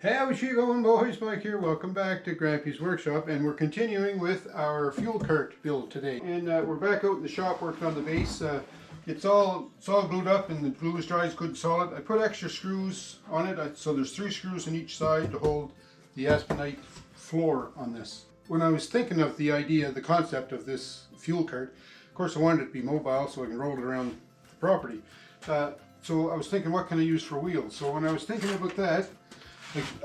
Hey, how's you going, boys? Mike here. Welcome back to Grampie's workshop, and we're continuing with our fuel cart build today. And we're back out in the shop working on the base. It's all glued up, and the glue is dry, it's good and solid. I put extra screws on it, so there's 3 screws on each side to hold the aspenite floor on this. When I was thinking of the idea, the concept of this fuel cart, of course I wanted it to be mobile so I can roll it around the property. So I was thinking, what can I use for wheels? So when I was thinking about that,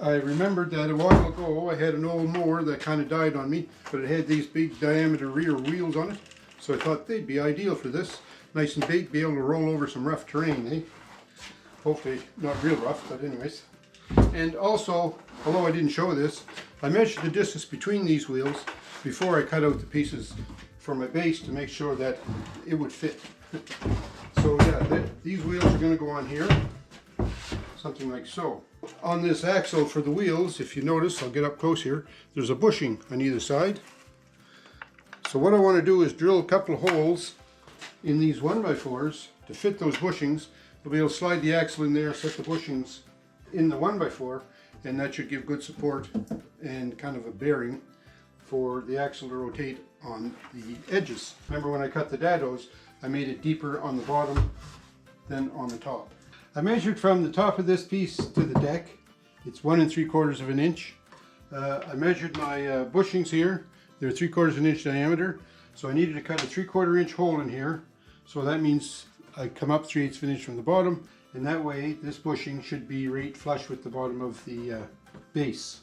I remembered that a while ago I had an old mower that kind of died on me, but it had these big diameter rear wheels on it, so I thought they'd be ideal for this. Nice and big, be able to roll over some rough terrain, eh? Hopefully not real rough, but anyways. And also, although I didn't show this, I measured the distance between these wheels before I cut out the pieces for my base to make sure that it would fit. So yeah, these wheels are going to go on here, something like so. On this axle for the wheels, if you notice, I'll get up close here, there's a bushing on either side. So what I want to do is drill a couple of holes in these 1x4s to fit those bushings. I'll be able to slide the axle in there, set the bushings in the 1x4, and that should give good support and kind of a bearing for the axle to rotate on the edges. Remember when I cut the dados, I made it deeper on the bottom than on the top. I measured from the top of this piece to the deck. It's 1 3/4 of an inch. I measured my bushings here. They're 3/4 of an inch diameter. So I needed to cut a 3/4 inch hole in here. So that means I come up 3/8 of an inch from the bottom. And that way this bushing should be right flush with the bottom of the base.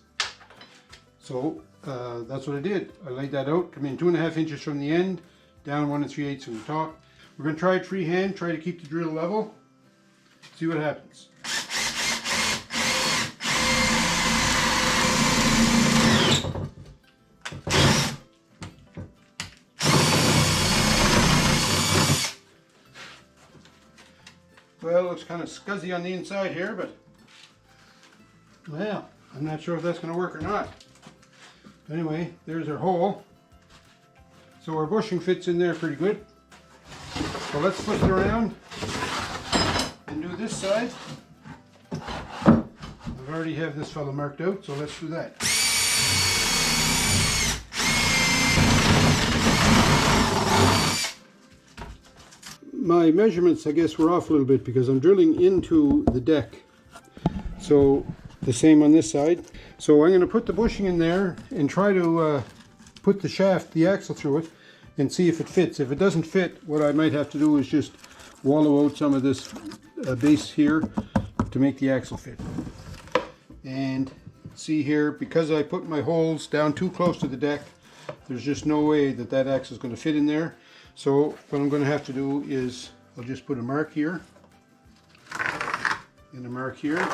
So that's what I did. I laid that out, come in 2.5 inches from the end, down 1 3/8 from the top. We're going to try it freehand, try to keep the drill level. See what happens. Well, it looks kind of scuzzy on the inside here, but well, I'm not sure if that's going to work or not. Anyway, there's our hole. So our bushing fits in there pretty good. So let's flip it around and do this side. I've already have this fellow marked out, so let's do that. My measurements, I guess, were off a little bit because I'm drilling into the deck. So the same on this side. So I'm going to put the bushing in there and try to put the shaft, the axle through it, and see if it fits. If it doesn't fit, what I might have to do is just wallow out some of this base here to make the axle fit. And see here, because I put my holes down too close to the deck, there's just no way that that axle is going to fit in there. So what I'm going to have to do is I'll just put a mark here and a mark here,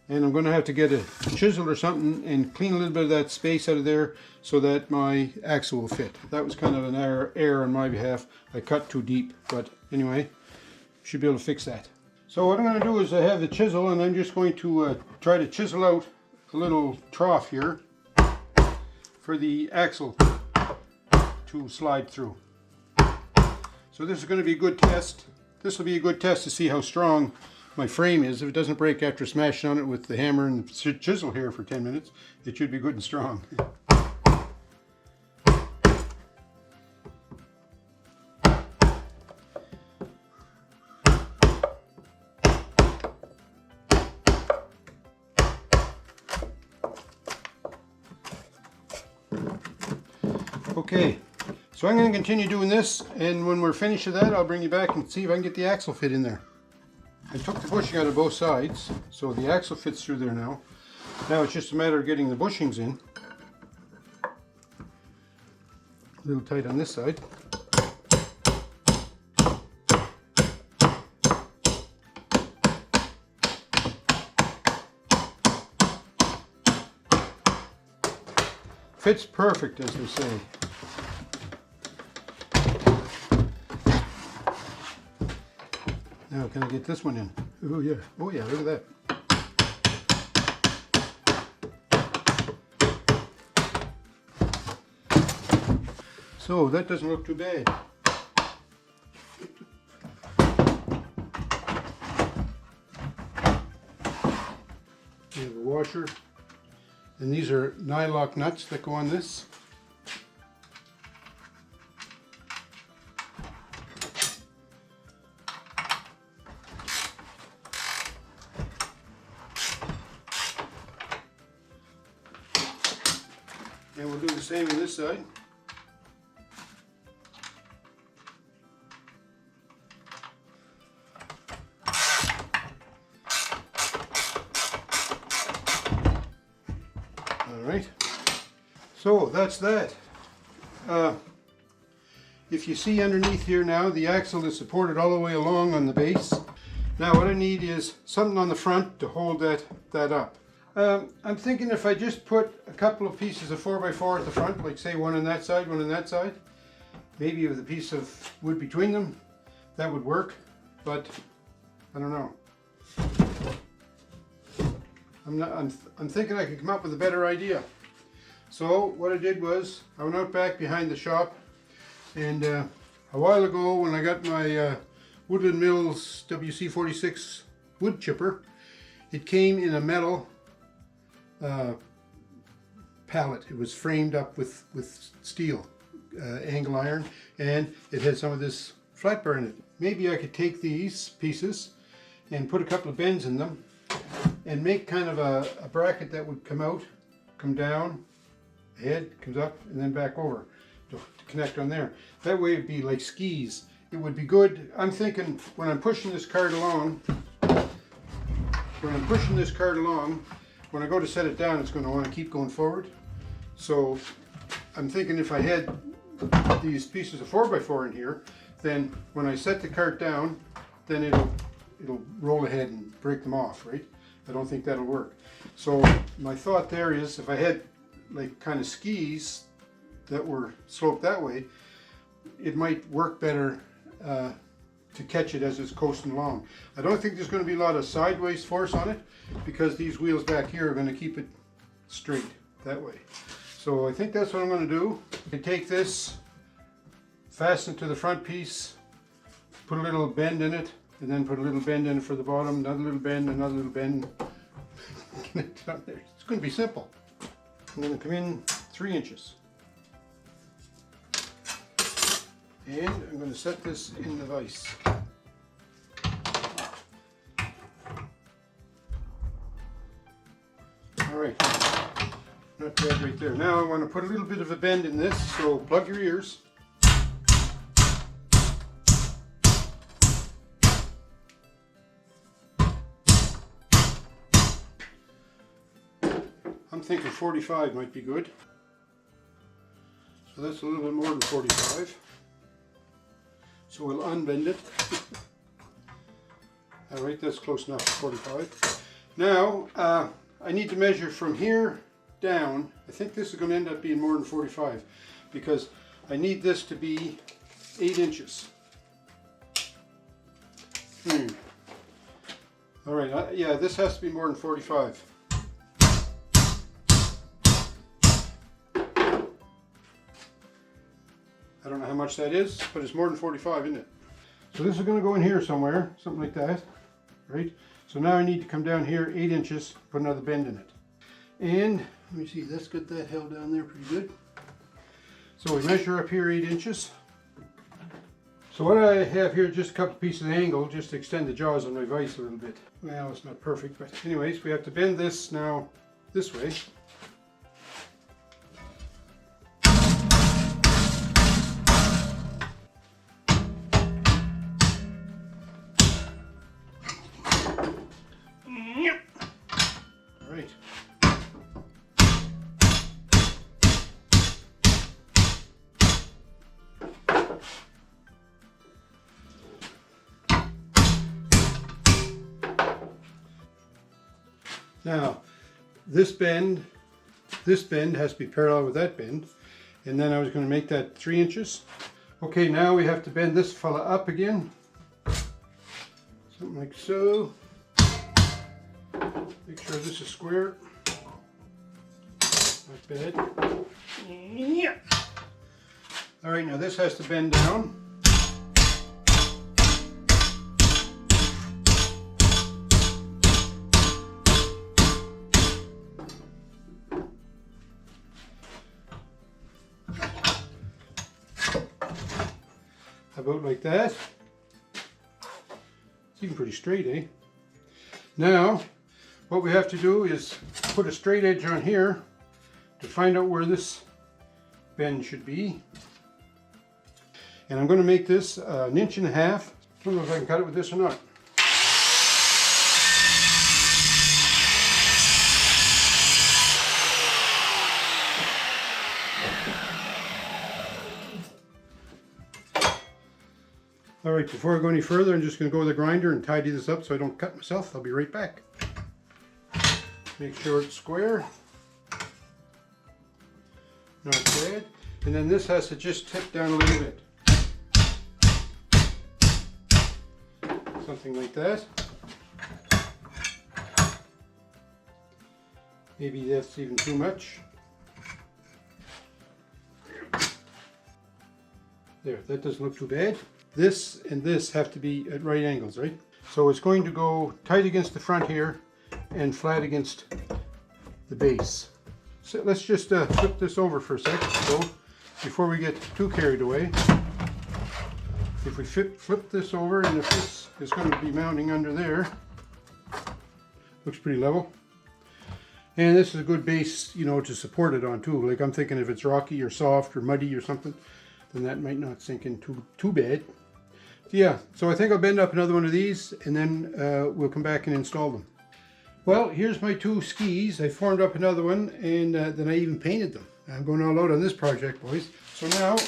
and I'm going to have to get a chisel or something and clean a little bit of that space out of there so that my axle will fit. That was kind of an error on my behalf. I cut too deep, but anyway, should be able to fix that. So what I'm going to do is I have the chisel, and I'm just going to try to chisel out a little trough here for the axle to slide through. So this is going to be a good test. This will be a good test to see how strong my frame is. If it doesn't break after smashing on it with the hammer and the chisel here for 10 minutes, it should be good and strong. Okay, so I'm going to continue doing this, and when we're finished with that, I'll bring you back and see if I can get the axle fit in there. I took the bushing out of both sides, so the axle fits through there now. Now it's just a matter of getting the bushings in. A little tight on this side. Fits perfect, as they say. Now can I get this one in? Oh yeah, look at that. So that doesn't look too bad. washer. And these are nylock nuts that go on this. And we'll do the same on this side. Alright, so that's that. If you see underneath here now, the axle is supported all the way along on the base. Now what I need is something on the front to hold that up. I'm thinking if I just put a couple of pieces of 4x4 at the front, like say one on that side, one on that side, maybe with a piece of wood between them, that would work, but I don't know. I'm thinking I can come up with a better idea. So what I did was I went out back behind the shop, and a while ago when I got my Woodland Mills WC46 wood chipper, it came in a metal pallet. It was framed up with steel, angle iron, and it had some of this flat bar in it. Maybe I could take these pieces and put a couple of bends in them and make kind of a bracket that would come out, come down, head comes up, and then back over to connect on there. That way it'd be like skis. It would be good. I'm thinking when I'm pushing this cart along, when I go to set it down, it's going to want to keep going forward. So I'm thinking if I had these pieces of 4x4 in here, then when I set the cart down, then it'll roll ahead and break them off, right? I don't think that'll work. So my thought there is if I had like kind of skis that were sloped that way, it might work better to catch it as it's coasting along. I don't think there's going to be a lot of sideways force on it because these wheels back here are going to keep it straight that way. So I think that's what I'm going to do. I take this, fasten it to the front piece, put a little bend in it, and then put a little bend in it for the bottom, another little bend, another little bend. It's going to be simple. I'm going to come in 3 inches. And I'm going to set this in the vise. Alright, not bad right there. Now I want to put a little bit of a bend in this, so plug your ears. I'm thinking 45 might be good. So that's a little bit more than 45. So we'll unbend it. Alright, that's close enough to 45. Now, I need to measure from here down. I think this is going to end up being more than 45 because I need this to be 8 inches. Alright, yeah, this has to be more than 45. I don't know how much that is, but it's more than 45, isn't it? So this is going to go in here somewhere, something like that, right? So now I need to come down here 8 inches, put another bend in it. And let me see, that's got that held down there pretty good. So we measure up here 8 inches. So what I have here, just a couple pieces of angle, just to extend the jaws on my vise a little bit. Well, it's not perfect, but anyways, we have to bend this now this way. Right. Now, this bend has to be parallel with that bend, and then I was going to make that 3 inches. Okay, now we have to bend this fella up again, something like so. Make sure this is square. Not bad. Yeah. All right, now this has to bend down. about like that. It's even pretty straight, eh? Now, what we have to do is put a straight edge on here to find out where this bend should be. And I'm going to make this 1.5 inches. I don't know if I can cut it with this or not. Alright, before I go any further, I'm just going to go with the grinder and tidy this up so I don't cut myself. I'll be right back. Make sure it's square. Not bad. And then this has to just tip down a little bit. Something like that. Maybe that's even too much. There, that doesn't look too bad. This and this have to be at right angles, right? So it's going to go tight against the front here and flat against the base. So let's just flip this over for a second, so before we get too carried away. If we flip this over, and if this is going to be mounting under there, looks pretty level. And this is a good base, you know, to support it on too. Like I'm thinking if it's rocky or soft or muddy or something, then that might not sink in too bad. Yeah, so I think I'll bend up another one of these and then we'll come back and install them. Well, here's my 2 skis. I formed up another one and then I even painted them. I'm going all out on this project, boys. So now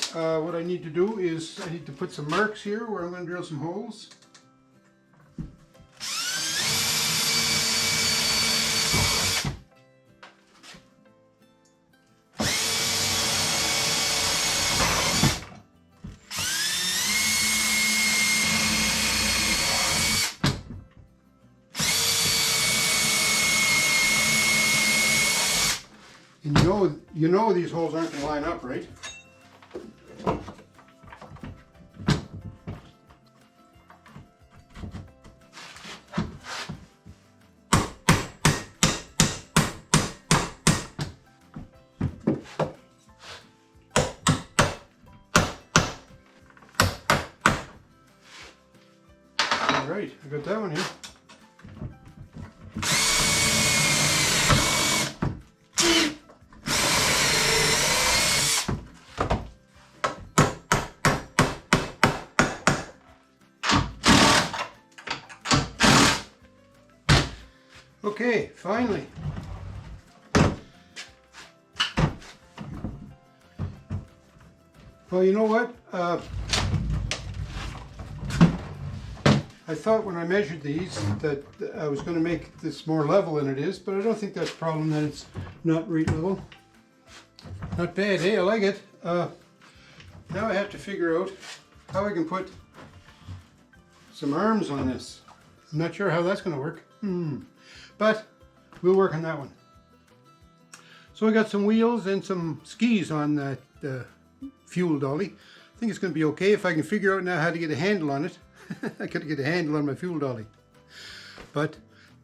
what I need to do is I need to put some marks here where I'm going to drill some holes. And you know these holes aren't going to line up, right? All right, I got that one here. Okay, finally. Well, you know what? I thought when I measured these that I was going to make this more level than it is, but I don't think that's a problem that it's not right level. Not bad, eh? I like it. Now I have to figure out how I can put some arms on this. I'm not sure how that's going to work. But we'll work on that one. So I got some wheels and some skis on that Fuel Dolly. I think it's going to be okay if I can figure out now how to get a handle on it. I got to get a handle on my Fuel Dolly. But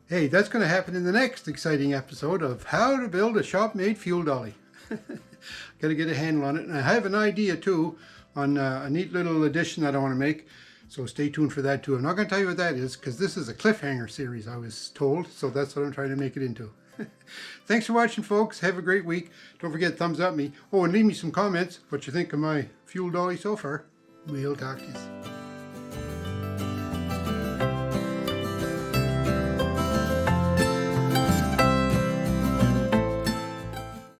hey, that's going to happen in the next exciting episode of how to build a shop-made Fuel Dolly. Got to get a handle on it. And I have an idea too on a neat little addition that I want to make. So stay tuned for that too. I'm not going to tell you what that is because this is a cliffhanger series, I was told. So that's what I'm trying to make it into. Thanks for watching, folks. Have a great week. Don't forget, thumbs up me. Oh, and leave me some comments what you think of my Fuel Dolly so far. We'll talk to you.